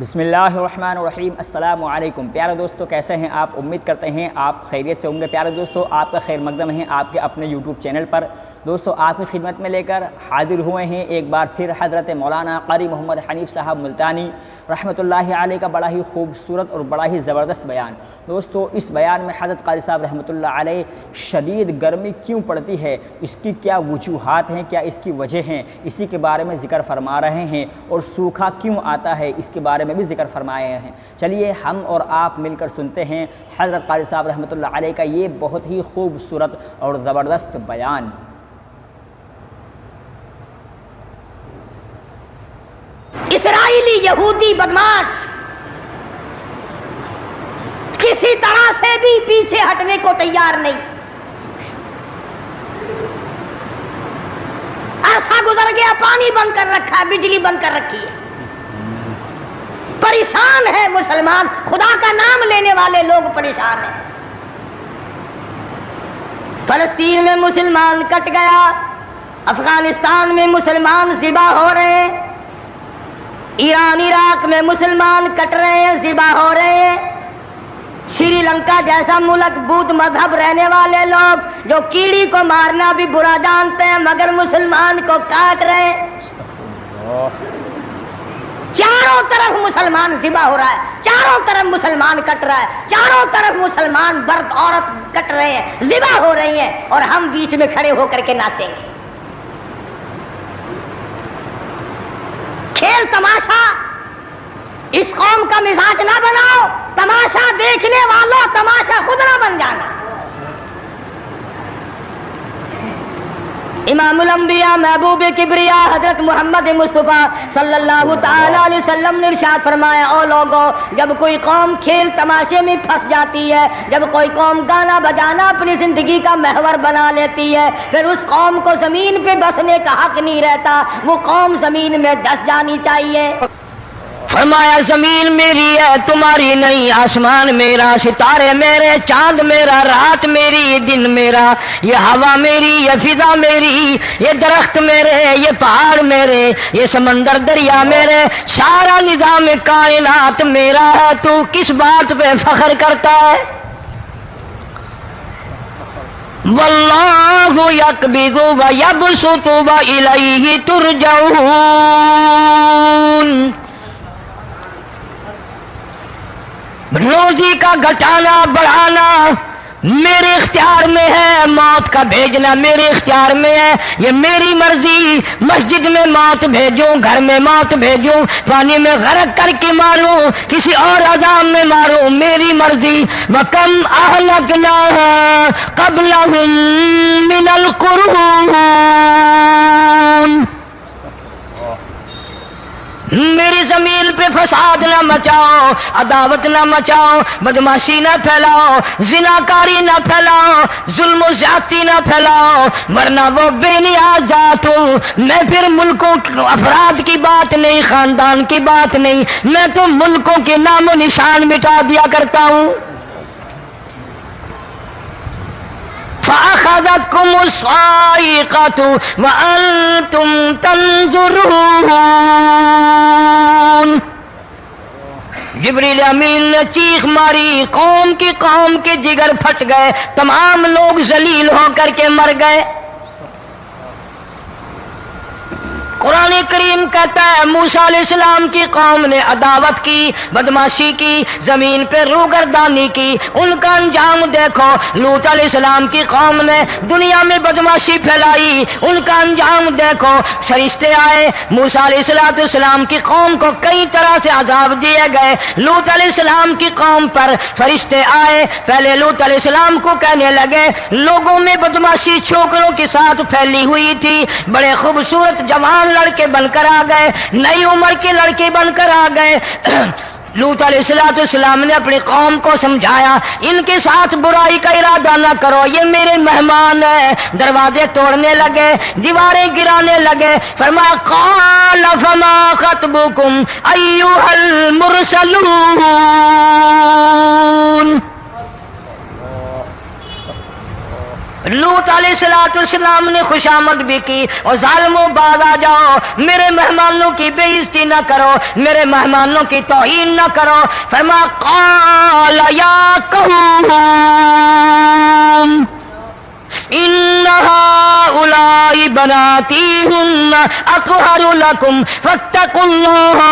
بسم اللہ الرحمن الرحیم۔ السلام علیکم پیارے دوستو، کیسے ہیں آپ؟ امید کرتے ہیں آپ خیریت سے ہوں گے۔ پیارے دوستو، آپ کا خیر مقدم ہے آپ کے اپنے یوٹیوب چینل پر۔ دوستو، آپ کی خدمت میں لے کر حاضر ہوئے ہیں ایک بار پھر حضرت مولانا قاری محمد حنیف صاحب ملتانی رحمۃ اللہ علیہ کا بڑا ہی خوبصورت اور بڑا ہی زبردست بیان۔ دوستو، اس بیان میں حضرت قاری صاحب رحمۃ اللہ علیہ شدید گرمی کیوں پڑتی ہے، اس کی کیا وجوہات ہیں، کیا اس کی وجہ ہیں، اسی کے بارے میں ذکر فرما رہے ہیں، اور سوکھا کیوں آتا ہے اس کے بارے میں بھی ذکر فرمائے ہیں۔ چلیے ہم اور آپ مل کر سنتے ہیں حضرت قاری صاحب رحمۃ اللہ علیہ کا یہ بہت ہی خوبصورت اور زبردست بیان۔ اسرائیلی یہودی بدماش کسی طرح سے بھی پیچھے ہٹنے کو تیار نہیں۔ عرصہ گزر گیا، پانی بند کر رکھا ہے، بجلی بند کر رکھی ہے، پریشان ہے مسلمان، خدا کا نام لینے والے لوگ پریشان ہیں۔ فلسطین میں مسلمان کٹ گیا، افغانستان میں مسلمان ذبح ہو رہے ہیں، ایران عراق میں مسلمان کٹ رہے ہیں، ذبح ہو رہے ہیں۔ سری لنکا جیسا ملک بدھ مذہب رہنے والے لوگ جو کیڑی کو مارنا بھی برا جانتے ہیں مگر مسلمان کو کاٹ رہے ہیں۔ چاروں طرف مسلمان ذبح ہو رہا ہے، چاروں طرف مسلمان کٹ رہا ہے، چاروں طرف مسلمان مرد عورت کٹ رہے ہیں، ذبح ہو رہی ہیں، اور ہم بیچ میں کھڑے ہو کر کے ناچیں گے۔ کھیل تماشا اس قوم کا مزاج نہ بناؤ، تماشا دیکھنے والوں تماشا خود نہ بن جانا۔ امام الانبیاء محبوب کبریا حضرت محمد مصطفیٰ صلی اللہ تعالی علیہ وسلم نے ارشاد فرمایا، او لوگو، جب کوئی قوم کھیل تماشے میں پھنس جاتی ہے، جب کوئی قوم گانا بجانا اپنی زندگی کا محور بنا لیتی ہے، پھر اس قوم کو زمین پہ بسنے کا حق نہیں رہتا، وہ قوم زمین میں دس جانی چاہیے۔ فرمایا زمین میری ہے تمہاری نہیں، آسمان میرا، ستارے میرے، چاند میرا، رات میری، دن میرا، یہ ہوا میری، یہ فضا میری، یہ درخت میرے، یہ پہاڑ میرے، یہ سمندر دریا میرے، سارا نظام کائنات میرا ہے، تو کس بات پہ فخر کرتا ہے؟ واللہ یقبض ویبسط والیہ ترجعون۔ روزی کا گھٹانا بڑھانا میرے اختیار میں ہے، موت کا بھیجنا میرے اختیار میں ہے، یہ میری مرضی۔ مسجد میں موت بھیجوں، گھر میں موت بھیجوں، پانی میں غرق کر کے ماروں، کسی اور عذاب میں ماروں، میری مرضی۔ وَكَمْ أَهْلَكْنَا قَبْلَهُمْ مِنَ الْقُرُونِ۔ میری زمین پہ فساد نہ مچاؤ، عداوت نہ مچاؤ، بدماشی نہ پھیلاؤ، زناکاری نہ پھیلاؤ، ظلم و زیادتی نہ پھیلاؤ، ورنہ وہ بے نیاز ذات ہوں۔ میں پھر ملکوں افراد کی بات نہیں، خاندان کی بات نہیں، میں تو ملکوں کے نام و نشان مٹا دیا کرتا ہوں۔ فَأَخَذَتْكُمُ الصَّاعِقَةُ وَأَنْتُمْ تَنْظُرُونَ۔ جبریل امین نے چیخ ماری، قوم کے جگر پھٹ گئے، تمام لوگ ذلیل ہو کر کے مر گئے۔ قرآن کریم کہتا ہے موسیٰ علیہ السلام کی قوم نے عداوت کی، بدماشی کی، زمین پہ روگردانی کی، ان کا انجام دیکھو۔ لوط علیہ السلام کی قوم نے دنیا میں بدماشی پھیلائی، ان کا انجام دیکھو۔ فرشتے آئے، موسیٰ علیہ السلام کی قوم کو کئی طرح سے عذاب دیے گئے۔ لوط علیہ السلام کی قوم پر فرشتے آئے، پہلے لوط علیہ السلام کو کہنے لگے، لوگوں میں بدماشی چھوکروں کے ساتھ پھیلی ہوئی تھی، بڑے خوبصورت جوان لڑکے بن کر آ گئے، نئی عمر کے لڑکے بن کر آ گئے۔ لوط علیہ السلام نے اپنی قوم کو سمجھایا، ان کے ساتھ برائی کا ارادہ نہ کرو، یہ میرے مہمان ہیں۔ دروازے توڑنے لگے، دیواریں گرانے لگے۔ فرمایا قال فما خطبکم ایھا المرسلون۔ لوط علیہ السلام نے خوشامد بھی کی، اور ظالموں باز آ جاؤ، میرے مہمانوں کی بے عزتی نہ کرو، میرے مہمانوں کی توہین نہ کرو۔ فرمایا قال یا قوم ان هؤلاء بناتی ہن اطہر لکم فاتقوا اللہ۔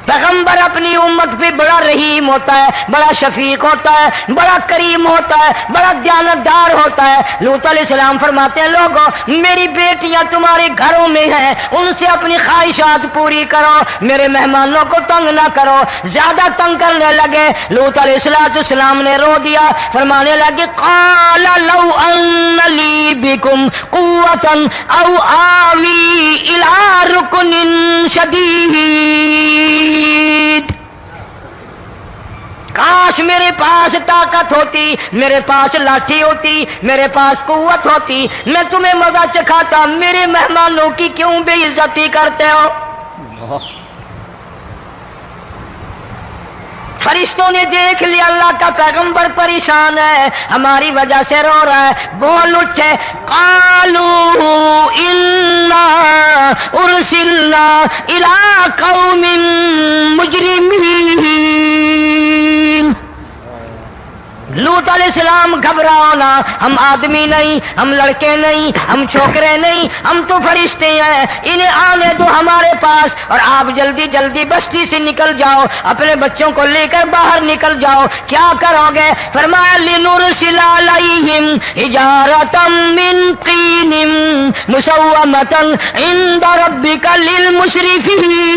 پیغمبر اپنی امت پہ بڑا رحیم ہوتا ہے، بڑا شفیق ہوتا ہے، بڑا کریم ہوتا ہے، بڑا دیانتدار ہوتا ہے۔ لوط علیہ السلام فرماتے ہیں لوگوں میری بیٹیاں تمہارے گھروں میں ہیں، ان سے اپنی خواہشات پوری کرو، میرے مہمانوں کو تنگ نہ کرو۔ زیادہ تنگ کرنے لگے، لوط علیہ السلام نے رو دیا، فرمانے لگے قال لو ان لی بکم قوة او آوی الی رکن شدید، کاش میرے پاس طاقت ہوتی، میرے پاس لاٹھی ہوتی، میرے پاس قوت ہوتی، میں تمہیں مزہ چکھاتا، میرے مہمانوں کی کیوں بے عزتی کرتے ہو؟ فرشتوں نے دیکھ لیا اللہ کا پیغمبر پریشان ہے، ہماری وجہ سے رو رہا ہے، بول اٹھے قالوا انا ارسلنا الی قوم مجرمین۔ لوط علیہ السلام گھبراؤ نہ، ہم آدمی نہیں، ہم لڑکے نہیں، ہم چھوکرے نہیں، ہم تو فرشتے ہیں، انہیں آنے دو ہمارے پاس، اور آپ جلدی جلدی بستی سے نکل جاؤ، اپنے بچوں کو لے کر باہر نکل جاؤ۔ کیا کرو گے؟ فرمایا لنرسل علیہم حجارۃ من طین مسومۃ عند ربک للمسرفین۔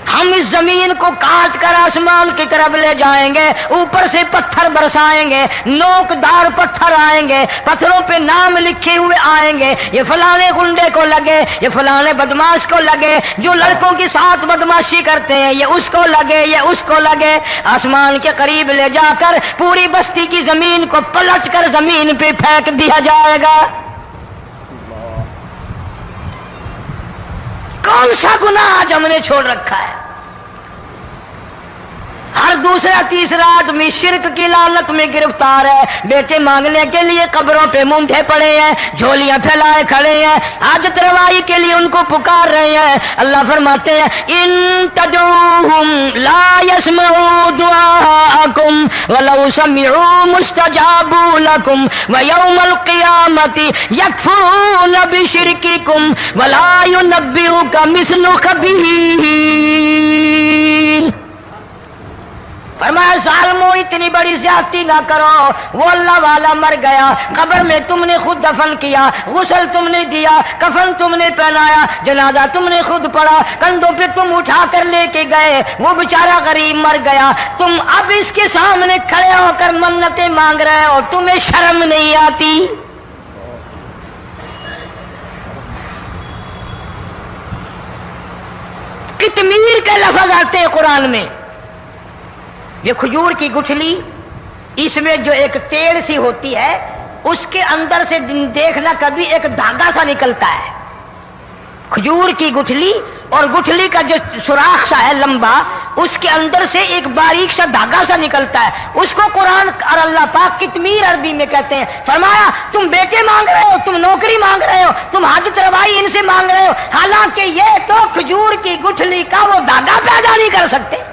ہم اس زمین کو کاٹ کر آسمان کی طرف لے جائیں گے، اوپر سے پتھر برسائیں گے، نوکدار پتھر آئیں گے، پتھروں پہ نام لکھے ہوئے آئیں گے، یہ فلانے گنڈے کو لگے، یہ فلانے بدماش کو لگے، جو لڑکوں کے ساتھ بدماشی کرتے ہیں یہ اس کو لگے، یہ اس کو لگے۔ آسمان کے قریب لے جا کر پوری بستی کی زمین کو پلٹ کر زمین پہ پھینک دیا جائے گا۔ کون سا گناہ آج ہم نے چھوڑ رکھا ہے؟ ہر دوسرا تیسرا آدمی شرک کی لعنت میں گرفتار ہے، بیٹے مانگنے کے لیے قبروں پہ مونڈھے پڑے ہیں، جھولیاں پھیلائے کھڑے ہیں، حاجت روائی کے لیے ان کو پکار رہے ہیں۔ اللہ فرماتے ہیں ان تدعوہم لا يسمعوا دعاءکم ولو سمعوا مستجابوا لکم ویوم القیامت یکفرون بشرککم ولا ینبئک مثل خبیر۔ فرمایا ظالموں اتنی بڑی زیادتی نہ کرو، وہ اللہ والا مر گیا، قبر میں تم نے خود دفن کیا، غسل تم نے دیا، کفن تم نے پہنایا، جنازہ تم نے خود پڑھا، کندھوں پہ تم اٹھا کر لے کے گئے، وہ بیچارہ غریب مر گیا، تم اب اس کے سامنے کھڑے ہو کر منتیں مانگ رہے ہو، تمہیں شرم نہیں آتی؟ قطمیر کے لفظ آتے ہیں قرآن میں۔ یہ کھجور کی گٹھلی، اس میں جو ایک تیل سی ہوتی ہے، اس کے اندر سے دیکھنا کبھی ایک دھاگا سا نکلتا ہے۔ کھجور کی گٹھلی اور گٹھلی کا جو سوراخ سا ہے لمبا، اس کے اندر سے ایک باریک سا دھاگا سا نکلتا ہے، اس کو قرآن اور اللہ پاک قطمیر عربی میں کہتے ہیں۔ فرمایا تم بیٹے مانگ رہے ہو، تم نوکری مانگ رہے ہو، تم حاجت روائی ان سے مانگ رہے ہو، حالانکہ یہ تو کھجور کی گٹھلی کا وہ دھاگا پیدا نہیں کر سکتے۔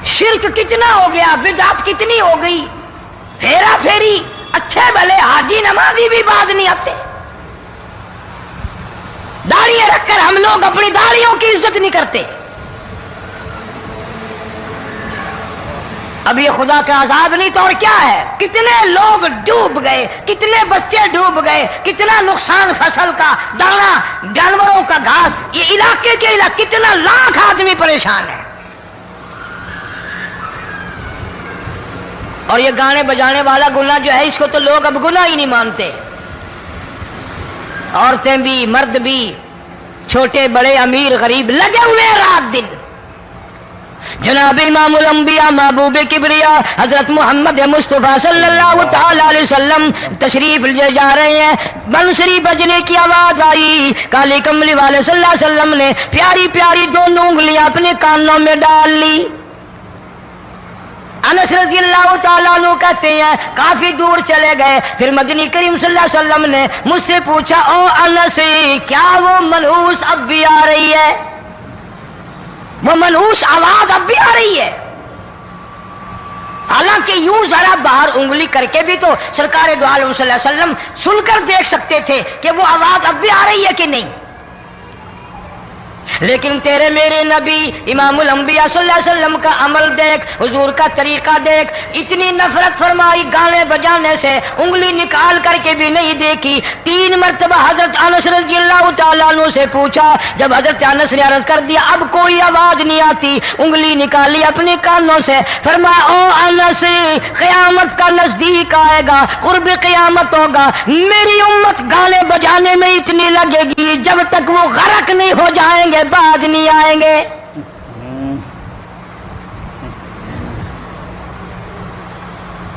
شرک کتنا ہو گیا، بدعت کتنی ہو گئی، پھیرا پھیری، اچھے بھلے حاجی نمازی بھی بعد نہیں آتے، داڑھیاں رکھ کر ہم لوگ اپنی داڑھیوں کی عزت نہیں کرتے۔ اب یہ خدا کا عذاب نہیں تو اور کیا ہے؟ کتنے لوگ ڈوب گئے، کتنے بچے ڈوب گئے، کتنا نقصان فصل کا، دانا، جانوروں کا گھاس، یہ علاقے کے علاقے کتنا لاکھ آدمی پریشان ہے۔ اور یہ گانے بجانے والا گناہ جو ہے، اس کو تو لوگ اب گناہ ہی نہیں مانتے، عورتیں بھی مرد بھی، چھوٹے بڑے امیر غریب لگے ہوئے رات دن، جناب امام الانبیاء محبوب کبریا حضرت محمد مصطفیٰ صلی اللہ تعالی علیہ وسلم تشریف لے جا رہے ہیں، بنسری بجنے کی آواز آئی، کالی کملی والے صلی اللہ علیہ وسلم نے پیاری پیاری دونوں انگلیاں اپنے کانوں میں ڈال لی۔ انس رضی اللہ تعالیٰ عنہ کہتے ہیں کافی دور چلے گئے، پھر مدنی کریم صلی اللہ علیہ وسلم نے مجھ سے پوچھا، او انس کیا وہ منحوس اب بھی آ رہی ہے؟ وہ منحوس آواز اب بھی آ رہی ہے؟ حالانکہ یوں ذرا باہر انگلی کر کے بھی تو سرکار دو عالم صلی اللہ علیہ وسلم سن کر دیکھ سکتے تھے کہ وہ آواز اب بھی آ رہی ہے کہ نہیں، لیکن تیرے میرے نبی امام الانبیاء صلی اللہ علیہ وسلم کا عمل دیکھ، حضور کا طریقہ دیکھ، اتنی نفرت فرمائی گانے بجانے سے، انگلی نکال کر کے بھی نہیں دیکھی۔ 3 مرتبہ حضرت انس رضی اللہ تعالیٰ عنہ سے پوچھا، جب حضرت انس نے عرض کر دیا اب کوئی آواز نہیں آتی، انگلی نکالی اپنے کانوں سے، فرمایا او انس قیامت کا نزدیک آئے گا، قرب قیامت ہوگا، میری امت گانے بجانے میں اتنی لگے گی جب تک وہ غرق نہیں ہو جائیں گے بعد نہیں آئیں گے۔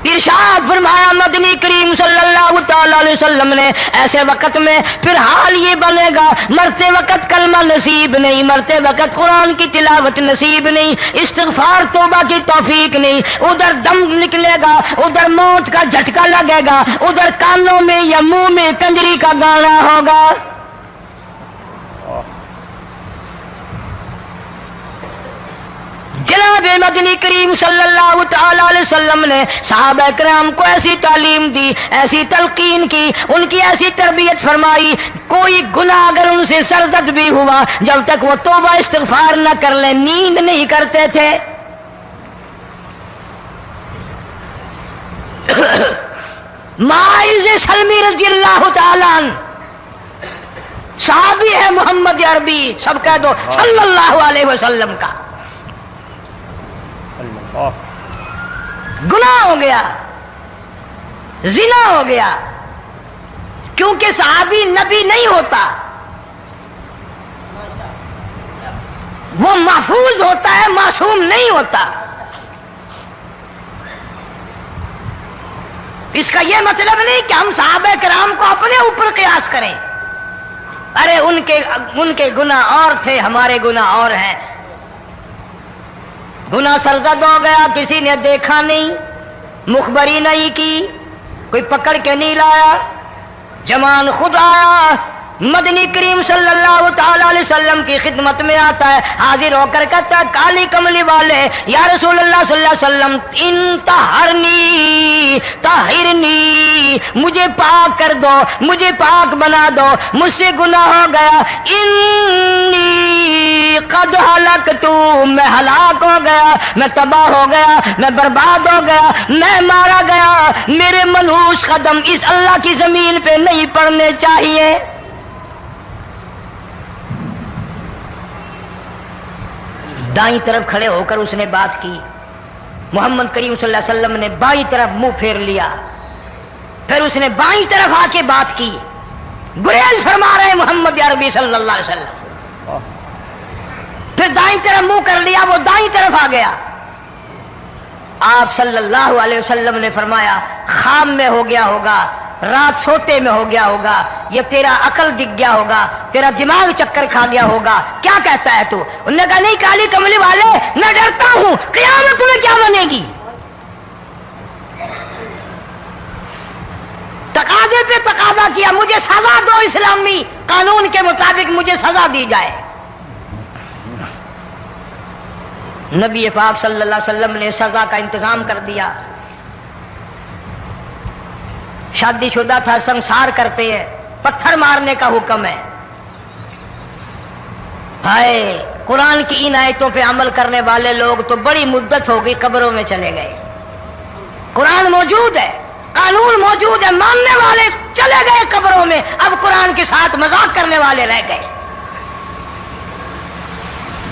ارشاد فرمایا مدنی کریم صلی اللہ تعالی علیہ وسلم نے ایسے وقت میں پھر حال یہ بنے گا، مرتے وقت کلمہ نصیب نہیں، مرتے وقت قرآن کی تلاوت نصیب نہیں، استغفار توبہ کی توفیق نہیں، ادھر دم نکلے گا، ادھر موت کا جھٹکا لگے گا، ادھر کانوں میں یا منہ میں کنجری کا گانا ہوگا۔ جناب مدنی کریم صلی اللہ تعالی علیہ وسلم نے صحابہ کرام کو ایسی تعلیم دی، ایسی تلقین کی، ان کی ایسی تربیت فرمائی، کوئی گناہ اگر ان سے سرزد بھی ہوا جب تک وہ توبہ استغفار نہ کر لیں نیند نہیں کرتے تھے۔ ماعز سلمی رضی اللہ تعالیٰ عنہ صحابی ہے محمد عربی، سب کہہ دو صلی اللہ علیہ وسلم کا، گناہ ہو گیا، زنا ہو گیا، کیونکہ صحابی نبی نہیں ہوتا، وہ محفوظ ہوتا ہے، معصوم نہیں ہوتا۔ اس کا یہ مطلب نہیں کہ ہم صحابہ کرام کو اپنے اوپر قیاس کریں، ارے ان کے گناہ اور تھے، ہمارے گناہ اور ہیں۔ گناہ سرزد ہو گیا، کسی نے دیکھا نہیں، مخبری نہیں کی، کوئی پکڑ کے نہیں لایا، جمان خود آیا، مدنی کریم صلی اللہ تعالی علیہ وسلم کی خدمت میں آتا ہے، حاضر ہو کر کہتا ہے کالی کملی والے یا رسول اللہ صلی اللہ علیہ وسلم انطہرنی طہرنی، مجھے پاک کر دو، مجھے پاک بنا دو، مجھ سے گناہ ہو گیا، انی قد ہلکت، میں ہلاک ہو گیا، میں تباہ ہو گیا، میں برباد ہو گیا، میں مارا گیا، میرے منحوس قدم اس اللہ کی زمین پہ نہیں پڑنے چاہیے۔ دائیں طرف کھڑے ہو کر اس نے بات کی، محمد کریم صلی اللہ علیہ وسلم نے بائیں طرف منہ پھیر لیا، پھر اس نے بائیں طرف آ کے بات کی، گریز فرما رہے محمد عربی صلی اللہ علیہ وسلم، پھر دائیں طرف منہ کر لیا، وہ دائیں طرف آ گیا۔ آپ صلی اللہ علیہ وسلم نے فرمایا خواب میں ہو گیا ہوگا، رات سوتے میں ہو گیا ہوگا، یہ تیرا عقل دکھ گیا ہوگا، تیرا دماغ چکر کھا گیا ہوگا، کیا کہتا ہے تو؟ انہوں نے کہا نہیں کالی کملی والے، میں ڈرتا ہوں قیامت میں کیا بنے گی۔ تقاضے پہ تقاضا کیا، مجھے سزا دو، اسلامی قانون کے مطابق مجھے سزا دی جائے۔ نبی پاک صلی اللہ علیہ وسلم نے سزا کا انتظام کر دیا۔ شادی شدہ تھا، سنسار کرتے ہیں، پتھر مارنے کا حکم ہے۔ ہائے قرآن کی ان آیتوں پہ عمل کرنے والے لوگ تو بڑی مدت ہو گئی قبروں میں چلے گئے۔ قرآن موجود ہے، قانون موجود ہے، ماننے والے چلے گئے قبروں میں، اب قرآن کے ساتھ مذاق کرنے والے رہ گئے۔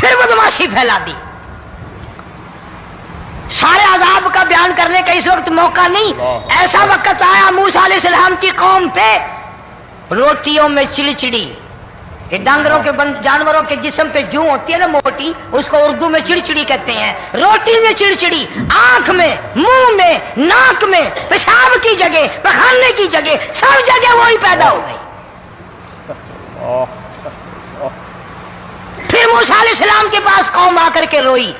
پھر بدماشی پھیلا دی. سارے عذاب کا بیان کرنے کا اس وقت موقع نہیں. ایسا وقت آیا موسیٰ علیہ السلام کی قوم پہ روٹیوں میں چڑچڑی. یہ ڈانگروں کے جانوروں کے جسم پہ جوں ہوتی ہے نا موٹی، اس کو اردو میں چڑچڑی کہتے ہیں. روٹی میں چڑچڑی، آنکھ میں، منہ میں، ناک میں، پیشاب کی جگہ، پخانے کی جگہ، سب جگہ وہی پیدا ہو گئی. پھر موسیٰ علیہ السلام کے پاس قوم آ کر کے روئی،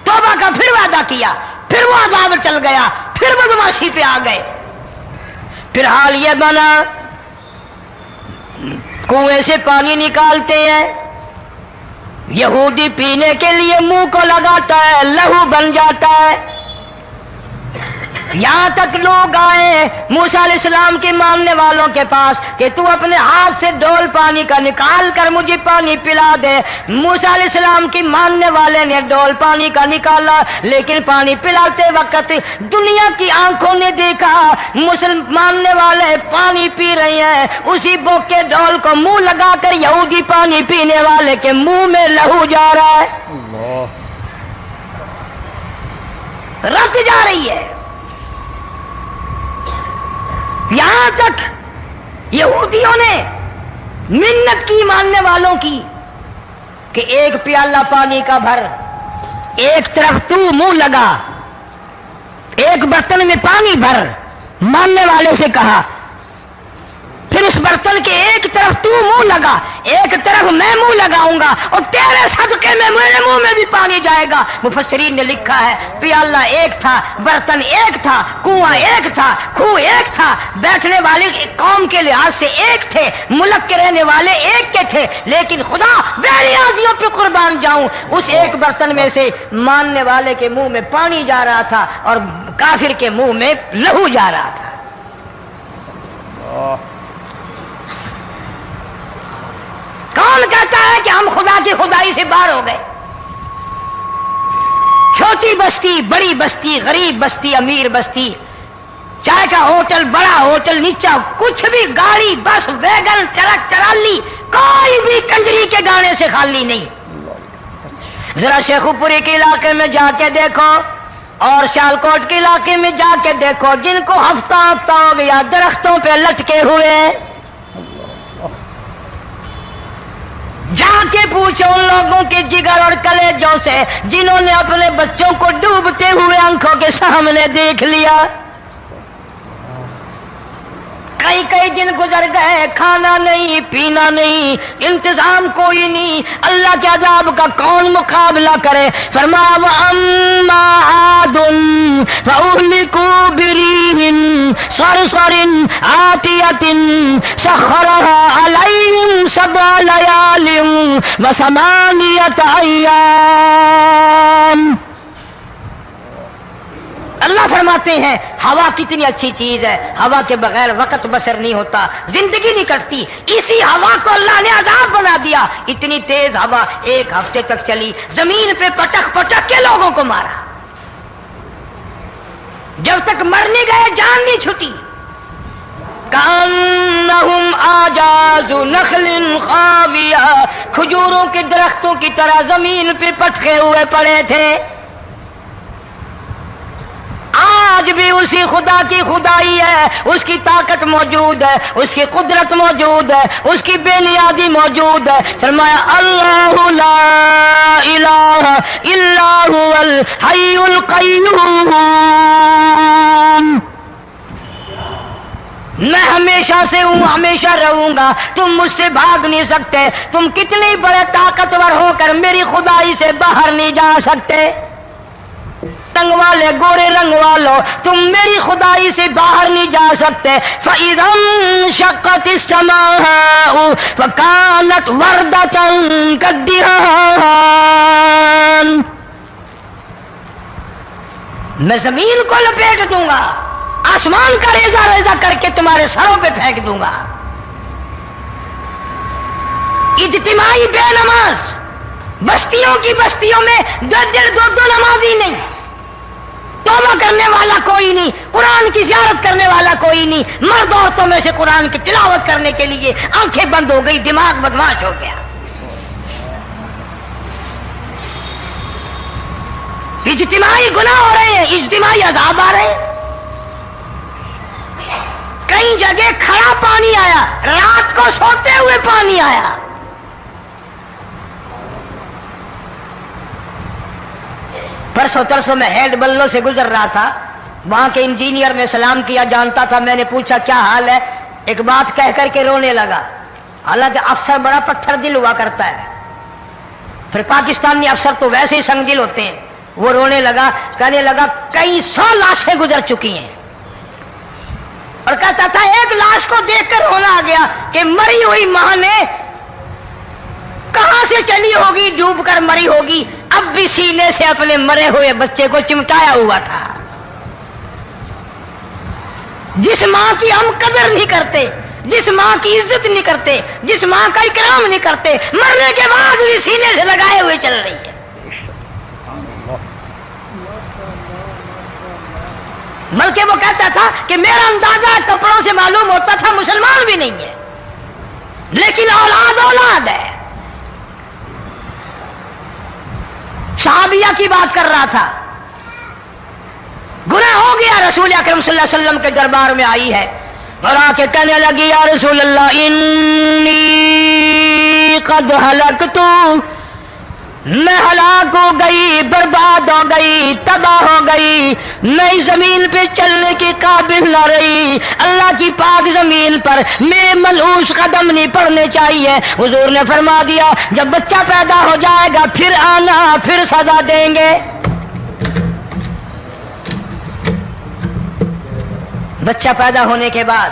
توبہ کا پھر وعدہ کیا، پھر وہ عذاب ٹل گیا، پھر بدماشی پہ آ گئے. پھر حال یہ بنا کنویں سے پانی نکالتے ہیں، یہودی پینے کے لیے منہ کو لگاتا ہے، لہو بن جاتا ہے. یہاں تک لوگ آئے موسیٰ علیہ السلام کے ماننے والوں کے پاس کہ تو اپنے ہاتھ سے ڈول پانی کا نکال کر مجھے پانی پلا دے. موسیٰ علیہ السلام کی ماننے والے نے ڈول پانی کا نکالا، لیکن پانی پلاتے وقت دنیا کی آنکھوں نے دیکھا مسلمان ماننے والے پانی پی رہے ہیں، اسی بوک کے ڈول کو منہ لگا کر یہودی پانی پینے والے کے منہ میں لہو جا رہا ہے، رت جا رہی ہے. یہاں تک یہودیوں نے منت کی ماننے والوں کی کہ ایک پیالہ پانی کا بھر، ایک طرف تو منہ لگا، ایک برتن میں پانی بھر. ماننے والے سے کہا پھر اس برتن کے ایک طرف تو منہ لگا، ایک طرف میں منہ لگاؤں گا اور تیرے صدقے میں میرے منہ میں بھی پانی جائے گا. مفسرین نے لکھا ہے پیالہ ایک تھا، برتن ایک تھا، کنواں ایک تھا، کھوہ ایک تھا، بیٹھنے والی قوم کے لحاظ سے ایک تھے، ملک کے رہنے والے ایک کے تھے، لیکن خدا بے نیازیوں پہ قربان جاؤں اس ایک برتن میں سے ماننے والے کے منہ میں پانی جا رہا تھا اور کافر کے منہ میں لہو جا رہا تھا. کون کہتا ہے کہ ہم خدا کی خدائی سے باہر ہو گئے؟ چھوٹی بستی، بڑی بستی، غریب بستی، امیر بستی، چائے کا ہوٹل، بڑا ہوٹل، نیچا کچھ بھی، گاڑی، بس، ویگن، ٹرک، ٹرالی، کوئی بھی کنجری کے گانے سے خالی نہیں. ذرا شیخو پوری کے علاقے میں جا کے دیکھو اور سیالکوٹ کے علاقے میں جا کے دیکھو، جن کو ہفتہ ہفتہ ہو گیا درختوں پہ لٹکے ہوئے ہیں. جا کے پوچھو ان لوگوں کے جگر اور کلیجوں سے جنہوں نے اپنے بچوں کو ڈوبتے ہوئے آنکھوں کے سامنے دیکھ لیا. کئی کئی دن گزر گئے، کھانا نہیں، پینا نہیں، انتظام کوئی نہیں. اللہ کے عذاب کا کون مقابلہ کرے؟ فرمایا وَأَمَّا عَادٌ فَأُهْلِكُوا بِرِيحٍ صَرْصَرٍ عَاتِيَةٍ سَخَّرَهَا عَلَيْهِمْ سَبْعَ لَيَالٍ وَثَمَانِيَةَ أَيَّامٍ. اللہ فرماتے ہیں ہوا کتنی اچھی چیز ہے، ہوا کے بغیر وقت بسر نہیں ہوتا، زندگی نہیں کٹتی. اسی ہوا کو اللہ نے عذاب بنا دیا. اتنی تیز ہوا ایک ہفتے تک چلی، زمین پہ پٹک پٹک کے لوگوں کو مارا. جب تک مر نہیں گئے جان نہیں چھٹی. کأنہم اعجاز نخل خاویہ، کھجوروں کے درختوں کی طرح زمین پہ پٹکے ہوئے پڑے تھے. آج بھی اسی خدا کی خدائی ہے، اس کی طاقت موجود ہے، اس کی قدرت موجود ہے، اس کی بے نیازی موجود ہے. فرمایا اللہ لا الہ الا هو الحی القیوم. میں ہمیشہ سے ہوں، ہمیشہ رہوں گا، تم مجھ سے بھاگ نہیں سکتے. تم کتنے بڑے طاقتور ہو کر میری خدائی سے باہر نہیں جا سکتے. رنگ والے، گورے رنگ والوں، تم میری خدائی سے باہر نہیں جا سکتے. فَإِذَا انشَقَّتِ السَّمَاءُ فَكَانَتْ وَرْدَةً كَالدِّهَانِ. میں زمین کو لپیٹ دوں گا، آسمان کا ریزہ ریزہ کر کے تمہارے سروں پہ پھینک دوں گا. اجتماعی بے نماز، بستیوں کی بستیوں میں دو نمازی نہیں، توبہ کرنے والا کوئی نہیں، قرآن کی زیارت کرنے والا کوئی نہیں. مرد عورتوں میں سے قرآن کی تلاوت کرنے کے لیے آنکھیں بند ہو گئی، دماغ بدماش ہو گیا. اجتماعی گناہ ہو رہے ہیں، اجتماعی عذاب آ رہے ہیں. کئی جگہ کھڑا پانی آیا، رات کو سوتے ہوئے پانی آیا. پرسوں ترسوں میں ہیڈ بلوں سے گزر رہا تھا، وہاں کے انجینئر نے سلام کیا، جانتا تھا. میں نے پوچھا کیا حال ہے، ایک بات کہہ کر کے رونے لگا. حالانکہ افسر بڑا پتھر دل ہوا کرتا ہے، پھر پاکستانی افسر تو ویسے ہی سنگ دل ہوتے ہیں. وہ رونے لگا، کہنے لگا کئی 100 لاشیں گزر چکی ہیں، اور کہتا تھا ایک لاش کو دیکھ کر رونا آ گیا کہ مری ہوئی ماں نے کہاں سے چلی ہوگی، ڈوب کر مری ہوگی، اب بھی سینے سے اپنے مرے ہوئے بچے کو چمٹایا ہوا تھا. جس ماں کی ہم قدر نہیں کرتے، جس ماں کی عزت نہیں کرتے، جس ماں کا اکرام نہیں کرتے، مرنے کے بعد بھی سینے سے لگائے ہوئے چل رہی ہے. بلکہ وہ کہتا تھا کہ میرا اندازہ کپڑوں سے معلوم ہوتا تھا مسلمان بھی نہیں ہے، لیکن اولاد اولاد ہے. صحابیہ کی بات کر رہا تھا، گناہ ہو گیا، رسول اکرم صلی اللہ علیہ وسلم کے دربار میں آئی ہے اور آ کے کہنے لگی یا رسول اللہ انی قد ہلکت، میں ہلاک ہو گئی، برباد ہو گئی، تباہ ہو گئی، میں اس زمین پہ چلنے کے قابل نہ رہی، اللہ کی پاک زمین پر میرے ملعوس قدم نہیں پڑنے چاہیے. حضور نے فرما دیا جب بچہ پیدا ہو جائے گا پھر آنا، پھر سزا دیں گے. بچہ پیدا ہونے کے بعد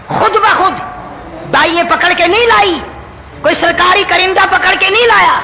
خود بخود دائیں پکڑ کے نہیں لائی، کوئی سرکاری کرندہ پکڑ کے نہیں لایا،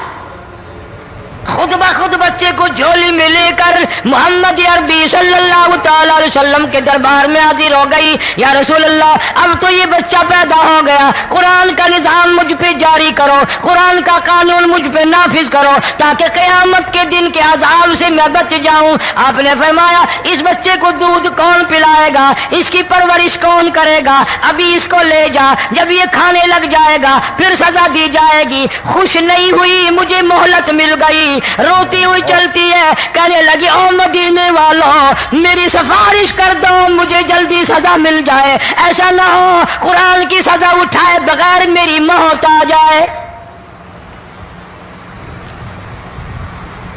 خود بخود بچے کو جھولی میں لے کر محمد عربی صلی اللہ تعالی علیہ وسلم کے دربار میں حاضر ہو گئی. یا رسول اللہ اب تو یہ بچہ پیدا ہو گیا، قرآن کا نظام مجھ پہ جاری کرو، قرآن کا قانون مجھ پہ نافذ کرو تاکہ قیامت کے دن کے عذاب سے میں بچ جاؤں. آپ نے فرمایا اس بچے کو دودھ کون پلائے گا، اس کی پرورش کون کرے گا، ابھی اس کو لے جا، جب یہ کھانے لگ جائے گا پھر سزا دی جائے گی. خوش نہیں ہوئی، مجھے مہلت مل گئی، روتی ہوئی چلتی ہے، کہنے لگی او مدینے والوں میری سفارش کر دو، مجھے جلدی سزا مل جائے، ایسا نہ ہو قرآن کی سزا اٹھائے بغیر میری موت آ جائے.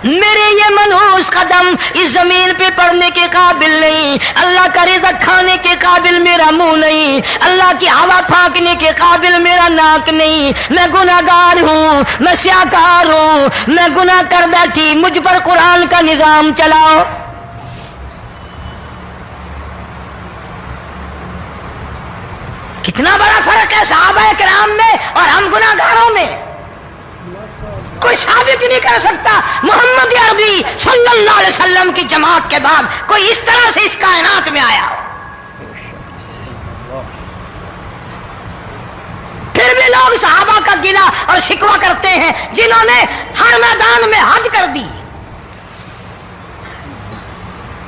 میرے یہ منحوس قدم اس زمین پہ پڑنے کے قابل نہیں، اللہ کا رزق کھانے کے قابل میرا منہ نہیں، اللہ کی ہوا پھانکنے کے قابل میرا ناک نہیں، میں گناہگار ہوں، میں سیاکار ہوں، میں گناہ کر بیٹھی، مجھ پر قرآن کا نظام چلاؤ. کتنا بڑا فرق ہے صحابہ کرام میں اور ہم گناہگاروں میں. کوئی ثابت نہیں کر سکتا محمد عربی صلی اللہ علیہ وسلم کی جماعت کے بعد کوئی اس طرح سے اس کائنات میں آیا ہو. پھر بھی لوگ صحابہ کا گلہ اور شکوہ کرتے ہیں جنہوں نے ہر میدان میں حج کر دی.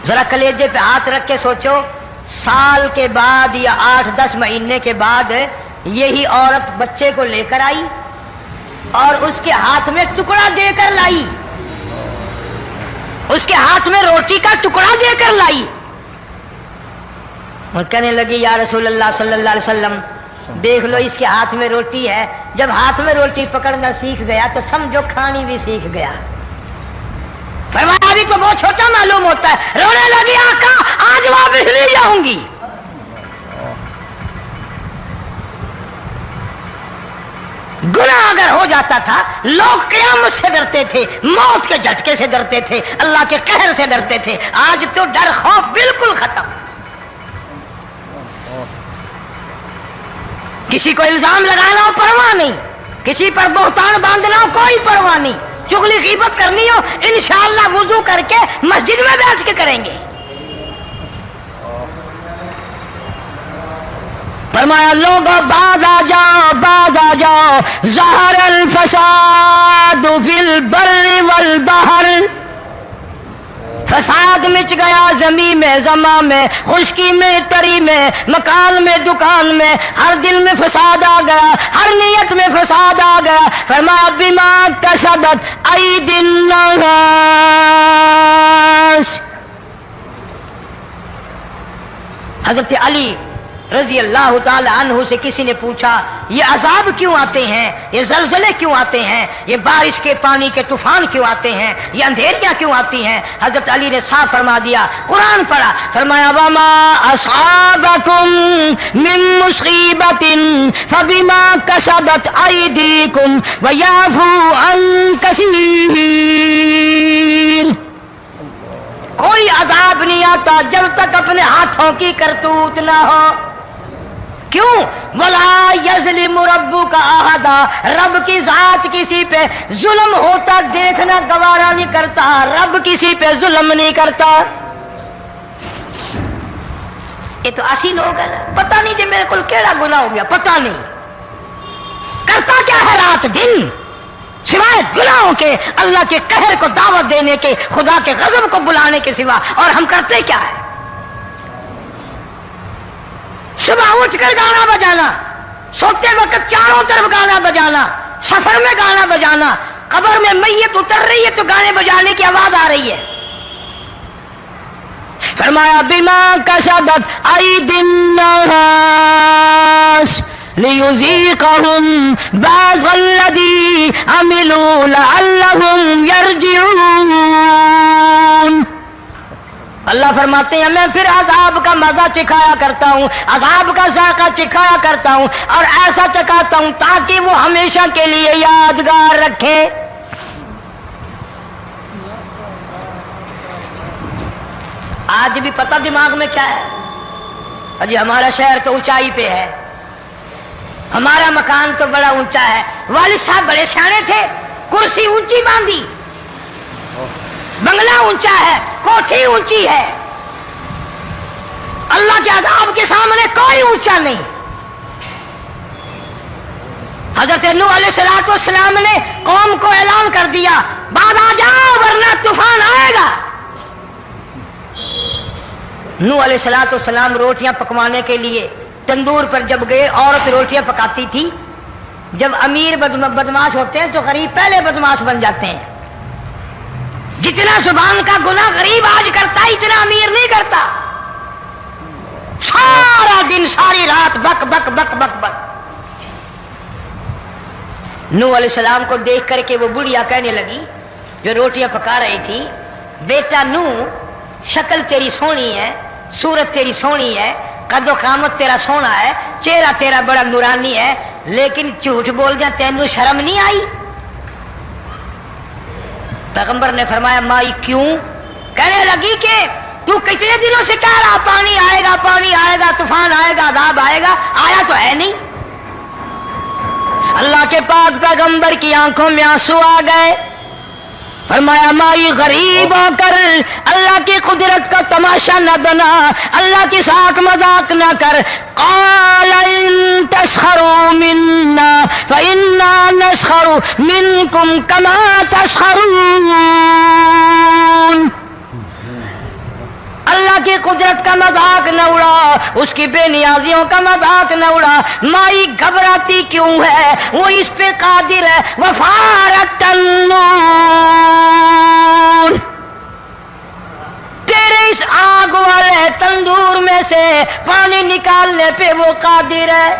ذرا کلیجے پہ ہاتھ رکھ کے سوچو، سال کے بعد یا 8-10 مہینے کے بعد یہی عورت بچے کو لے کر آئی اور اس کے ہاتھ میں ٹکڑا دے کر لائی، اس کے ہاتھ میں روٹی کا ٹکڑا دے کر لائی اور کہنے لگی یا رسول اللہ صلی اللہ علیہ وسلم دیکھ لو اس کے ہاتھ میں روٹی ہے. جب ہاتھ میں روٹی پکڑنا سیکھ گیا تو سمجھو کھانی بھی سیکھ گیا. فرمایا ابھی تو بہت چھوٹا معلوم ہوتا ہے. رونے لگی آقا آج واپس لے جاؤں گی. گناہ اگر ہو جاتا تھا لوگ قیامت سے ڈرتے تھے، موت کے جھٹکے سے ڈرتے تھے، اللہ کے قہر سے ڈرتے تھے. آج تو ڈر خوف بالکل ختم. کسی کو الزام لگانا ہو پرواہ نہیں، کسی پر بہتان باندھنا ہو کوئی پرواہ نہیں، چغلی غیبت کرنی ہو انشاءاللہ وضو کر کے مسجد میں بیٹھ کے کریں گے. فرمایا لوگوں باز آ جاؤ، باز آ جاؤ، ظہر الفساد فی البر والبحر فساد مچ گیا زمین میں زماں میں خشکی میں تری میں مکان میں دکان میں ہر دل میں فساد آ گیا ہر نیت میں فساد آ گیا فرمایا بما کسبت ایدی الناس حضرت علی رضی اللہ تعالی عنہ سے کسی نے پوچھا یہ عذاب کیوں آتے ہیں یہ زلزلے کیوں آتے ہیں یہ بارش کے پانی کے طوفان کیوں آتے ہیں یہ اندھیریاں کیوں آتی ہیں حضرت علی نے صاف فرما دیا قرآن پڑھا فرمایا وما اصابکم من مصیبت فبما کسبت ایدیکم ویعفو عن کثیر کوئی عذاب نہیں آتا جب تک اپنے ہاتھوں کی کرتوت نہ ہو کیوں ولا یظلم ربک احدا رب کی ذات کسی پہ ظلم ہوتا دیکھنا گوارا نہیں کرتا رب کسی پہ ظلم نہیں کرتا یہ تو اسی لوگ ہیں پتہ نہیں جی میرے کو کیڑا گناہ ہو گیا پتہ نہیں کرتا کیا ہے رات دن سوائے گناہوں کے اللہ کے قہر کو دعوت دینے کے خدا کے غضب کو بلانے کے سوا اور ہم کرتے کیا ہے صبح اٹھ کر گانا بجانا سوتے وقت چاروں طرف گانا بجانا سفر میں گانا بجانا قبر میں میت اتر رہی ہے تو گانے بجانے کی آواز آ رہی ہے فرمایا بما کسبت ایدی الناس لیذیقہم بعض الذی عملوا لعلہم یرجعون اللہ فرماتے ہیں میں پھر عذاب کا مزہ چکھایا کرتا ہوں عذاب کا ذائقہ چکھایا کرتا ہوں اور ایسا چکھاتا ہوں تاکہ وہ ہمیشہ کے لیے یادگار رکھے آج بھی پتہ دماغ میں کیا ہے جی ہمارا شہر تو اونچائی پہ ہے ہمارا مکان تو بڑا اونچا ہے والد صاحب بڑے سیانے تھے کرسی اونچی باندھی بنگلہ اونچا ہے کوٹھی اونچی ہے اللہ کے عذاب کے سامنے کوئی اونچا نہیں حضرت نوح علیہ السلام نے قوم کو اعلان کر دیا بعد آ جاؤ ورنہ طوفان آئے گا نوح علیہ السلام روٹیاں پکوانے کے لیے تندور پر جب گئے عورت روٹیاں پکاتی تھی جب امیر بدماش ہوتے ہیں تو غریب پہلے بدماش بن جاتے ہیں جتنا زبان کا گناہ غریب آج کرتا ہے اتنا امیر نہیں کرتا سارا دن ساری رات بک بک بک بک بک نوح علیہ السلام کو دیکھ کر کے وہ بڑھیا کہنے لگی جو روٹیاں پکا رہی تھی بیٹا نوح شکل تیری سونی ہے صورت تیری سونی ہے قد و قامت تیرا سونا ہے چہرہ تیرا بڑا نورانی ہے لیکن جھوٹ بول جا تینوں شرم نہیں آئی پیغمبر نے فرمایا مائی کیوں کہنے لگی کہ تو کتنے دنوں سے کہہ رہا پانی آئے گا طوفان آئے گا عذاب آئے گا آیا تو ہے نہیں اللہ کے پاک پیغمبر کی آنکھوں میں آنسو آ گئے فرمایا مائی غریب ہو کر اللہ کی قدرت کا تماشا نہ بنا اللہ کے ساتھ مذاق نہ کر قال ان تسخروا منا فإنا نسخر منكم كما تسخرون اللہ کی قدرت کا مذاق نہ اڑا اس کی بے نیازیوں کا مذاق نہ اڑا مائی گھبراتی کیوں ہے وہ اس پہ قادر ہے وفارت النور تیرے اس آگ والے تندور میں سے پانی نکالنے پہ وہ قادر ہے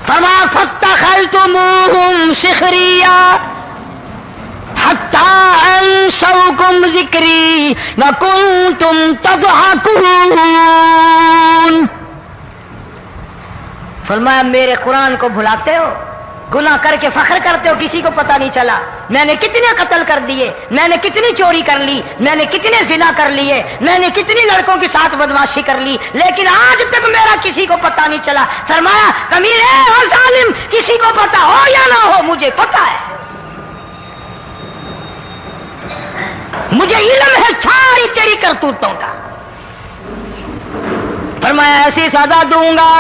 فما فاتخذتموهم سخریا حتی انسوکم ذکری وکنتم تضحکون فرمایا میرے قرآن کو بھلاتے ہو گناہ کر کے فخر کرتے ہو کسی کو پتہ نہیں چلا میں نے کتنے قتل کر دیے میں نے کتنی چوری کر لی میں نے کتنے زنا کر لیے میں نے کتنی لڑکوں کے ساتھ بدماشی کر لی لیکن آج تک میرا کسی کو پتہ نہیں چلا فرمایا کمینے اور ظالم کسی کو پتہ ہو یا نہ ہو مجھے پتہ ہے مجھے علم ہے ساری تیری کرتوتوں کا فرمایا ایسی سزا دوں گا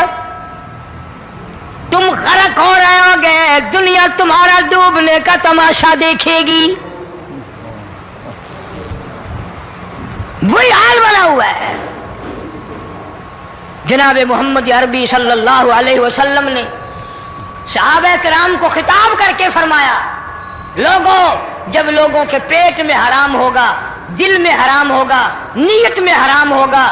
تم غرق ہو رہے ہوگے، دنیا تمہارا ڈوبنے کا تماشا دیکھے گی. وہی حال بنا ہوا ہے. جناب محمد عربی صلی اللہ علیہ وسلم نے صحابہ کرام کو خطاب کر کے فرمایا، لوگوں، جب لوگوں کے پیٹ میں حرام ہوگا، دل میں حرام ہوگا، نیت میں حرام ہوگا،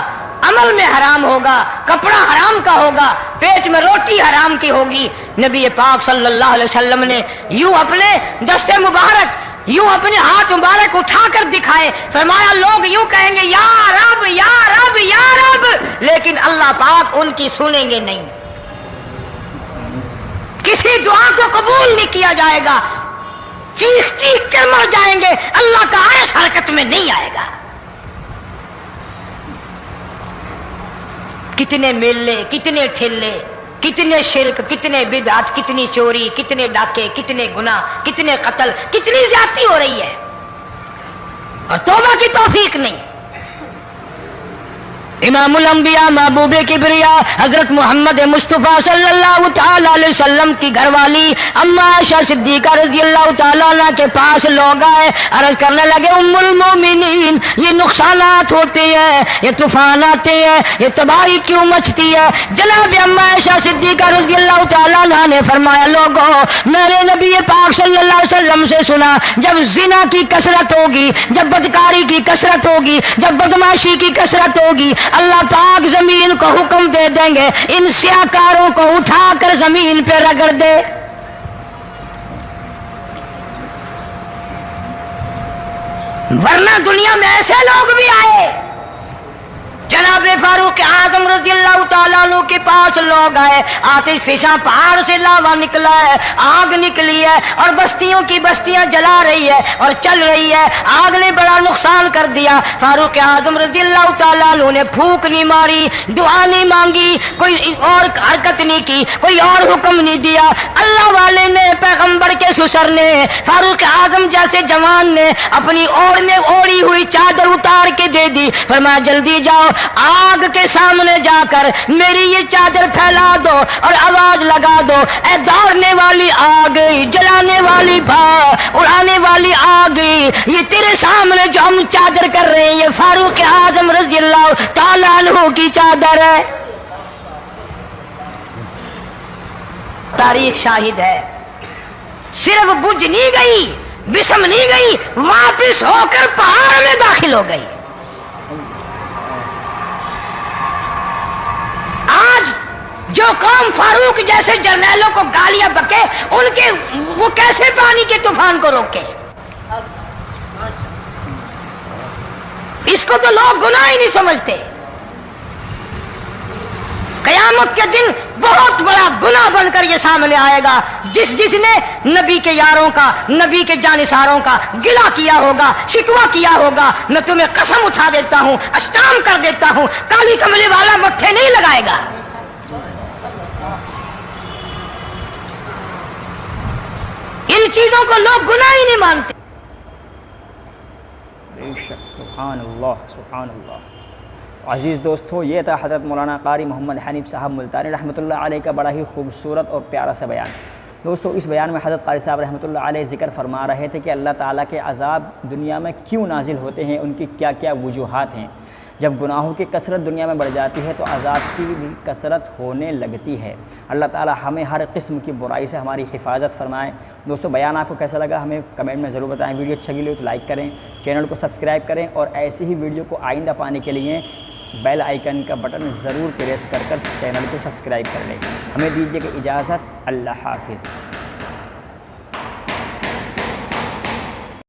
عمل میں حرام ہوگا، کپڑا حرام کا ہوگا، پیٹ میں روٹی حرام کی ہوگی، نبی پاک صلی اللہ علیہ وسلم نے یوں اپنے دست مبارک، یوں اپنے ہاتھ مبارک اٹھا کر دکھائے، فرمایا لوگ یوں کہیں گے یا رب یا رب یا رب، لیکن اللہ پاک ان کی سنیں گے نہیں، کسی دعا کو قبول نہیں کیا جائے گا، چیخ چیخ کر مر جائیں گے، اللہ کا عرش حرکت میں نہیں آئے گا. کتنے میلے، کتنے ٹھیلے، کتنے شرک، کتنے بدعت، کتنی چوری، کتنے ڈاکے، کتنے گناہ، کتنے قتل، کتنی زیادتی ہو رہی ہے اور توبہ کی توفیق نہیں. امام الانبیاء محبوب کبریا حضرت محمد مصطفیٰ صلی اللہ تعالی علیہ وسلم کی گھر والی اما عائشہ صدیقہ رضی اللہ تعالیٰ عنہ کے پاس لوگ آئے، عرض کرنے لگے ام المومنین، یہ نقصانات ہوتے ہیں، یہ طوفان آتے ہیں، یہ تباہی کیوں مچتی ہے؟ جناب اما عائشہ صدیقہ رضی اللہ تعالیٰ عنہ نے فرمایا، لوگوں، میں نے نبی پاک صلی اللہ علیہ وسلم سے سنا، جب زنا کی کثرت ہوگی، جب بدکاری کی کثرت ہوگی، جب بدماشی کی کثرت ہوگی، اللہ پاک زمین کو حکم دے دیں گے ان سیاکاروں کو اٹھا کر زمین پہ رگڑ دے. ورنہ دنیا میں ایسے لوگ بھی آئے. جناب فاروق اعظم رضی اللہ تعالیٰ عنہ کے پاس لوگ آئے، آتش فشاں پہاڑ سے لاوا نکلا ہے، آگ نکلی ہے اور بستیوں کی بستیاں جلا رہی ہے اور چل رہی ہے، آگ نے بڑا نقصان کر دیا. فاروق اعظم رضی اللہ تعالیٰ عنہ نے پھونک نہیں ماری، دعا نہیں مانگی، کوئی اور حرکت نہیں کی، کوئی اور حکم نہیں دیا. اللہ والے نے، پیغمبر کے سسر نے، فاروق اعظم جیسے جوان نے اپنی اوڑھی ہوئی چادر اتار کے دے دی، فرمایا جلدی جاؤ، آگ کے سامنے جا کر میری یہ چادر پھیلا دو اور آواز لگا دو، اے دوڑنے والی آگ، جلانے والی اڑانے والی آگ، یہ تیرے سامنے جو ہم چادر کر رہے ہیں یہ فاروق اعظم رضی اللہ تعالیٰ عنہ کی چادر ہے. تاریخ شاہد ہے، صرف بجھ نہیں گئی، بسم نہیں گئی، واپس ہو کر پہاڑ میں داخل ہو گئی. آج جو قوم فاروق جیسے جرنیلوں کو گالیاں بکے، ان کے وہ کیسے پانی کے طوفان کو روکے؟ اس کو تو لوگ گناہ ہی نہیں سمجھتے. قیامت کے دن بہت بڑا گناہ بن کر یہ سامنے آئے گا. جس نے نبی کے یاروں کا، نبی کے جانثاروں کا گلہ کیا ہوگا، شکوہ کیا ہوگا، میں تمہیں قسم اٹھا دیتا ہوں، اشتام کر دیتا ہوں، کالی کملی والا مٹھے نہیں لگائے گا. ان چیزوں کو لوگ گناہ ہی نہیں مانتے. بے شک، سبحان اللہ سبحان اللہ. عزیز دوستو، یہ تھا حضرت مولانا قاری محمد حنیف صاحب ملتانی رحمۃ اللہ علیہ کا بڑا ہی خوبصورت اور پیارا سا بیان. دوستو، اس بیان میں حضرت قاری صاحب رحمۃ اللہ علیہ ذکر فرما رہے تھے کہ اللہ تعالیٰ کے عذاب دنیا میں کیوں نازل ہوتے ہیں، ان کی کیا کیا وجوہات ہیں. جب گناہوں کی کثرت دنیا میں بڑھ جاتی ہے تو عذاب کی بھی کثرت ہونے لگتی ہے. اللہ تعالیٰ ہمیں ہر قسم کی برائی سے ہماری حفاظت فرمائے. دوستو، بیان آپ کو کیسا لگا ہمیں کمنٹ میں ضرور بتائیں. ویڈیو اچھا لگی تو لائک کریں، چینل کو سبسکرائب کریں اور ایسی ہی ویڈیو کو آئندہ پانے کے لیے بیل آئیکن کا بٹن ضرور پریس کر چینل کو سبسکرائب کر لیں. ہمیں دیجیے کہ اجازت. اللہ حافظ.